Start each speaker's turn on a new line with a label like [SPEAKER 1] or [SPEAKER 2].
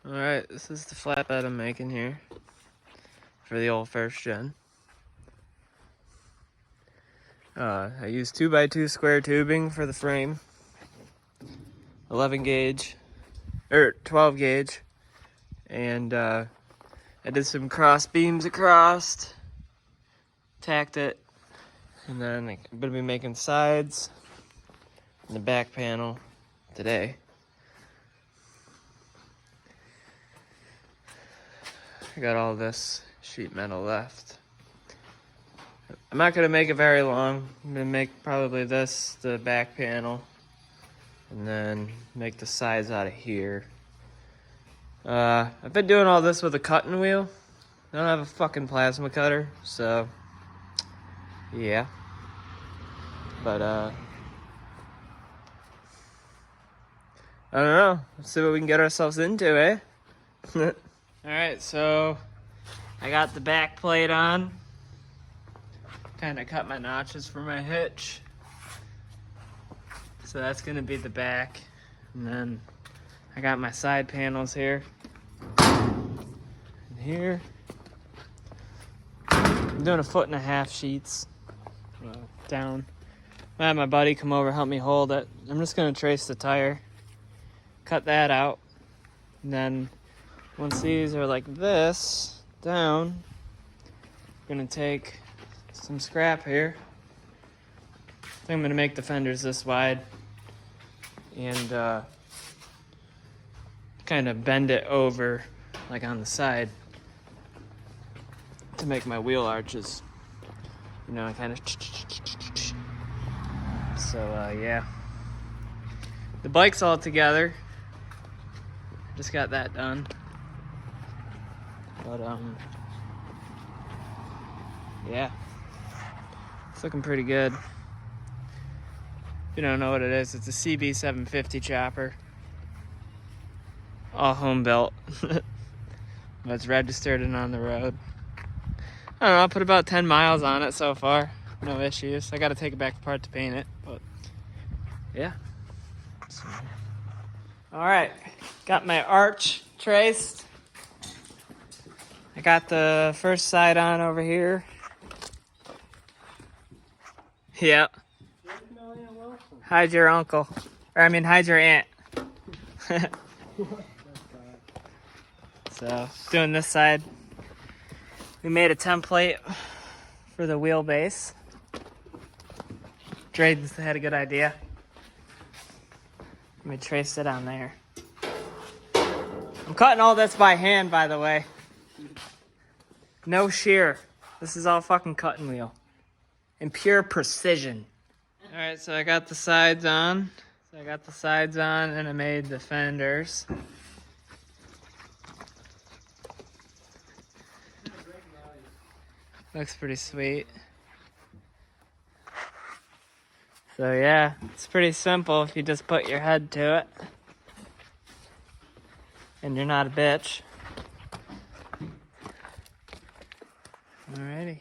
[SPEAKER 1] Alright, this is the flatbed I'm making here for the old first gen. I use 2x2 square tubing for the frame, 11 gauge, or 12 gauge, and I did some cross beams across, tacked it, and then I'm gonna be making sides and the back panel today. I got all this sheet metal left. I'm not gonna make it very long. I'm gonna make probably this, the back panel, and then make the sides out of here. I've been doing all this with a cutting wheel. I don't have a fucking plasma cutter, so yeah. But I don't know. Let's see what we can get ourselves into, eh? Alright, so I got the back plate on. Kind of cut my notches for my hitch. So that's gonna be the back. And then I got my side panels here. And here. I'm doing 1.5 feet sheets down. I had my buddy come over, help me hold it. I'm just gonna trace the tire, cut that out, and then once these are like this, down, I'm gonna take some scrap here. I think I'm gonna make the fenders this wide and kind of bend it over like on the side to make my wheel arches. You know, kind of. So yeah. The bike's all together. Just got that done. But yeah, it's looking pretty good. If you don't know what it is, it's a CB 750 chopper, all home built, but it's registered and on the road. I don't know, I put about 10 miles on it so far, no issues. I got to take it back apart to paint it, but yeah. So, all right, got my arch traced. I got the first side on over here. Yep. Hide your uncle. Or I mean, hide your aunt. So, doing this side. We made a template for the wheelbase. Drayden's had a good idea. Let me trace it on there. I'm cutting all this by hand, by the way. No shear. This is all fucking cutting wheel. In pure precision. Alright, so I got the sides on. And I made the fenders. Looks pretty sweet. So yeah, it's pretty simple if you just put your head to it. And you're not a bitch. Alrighty.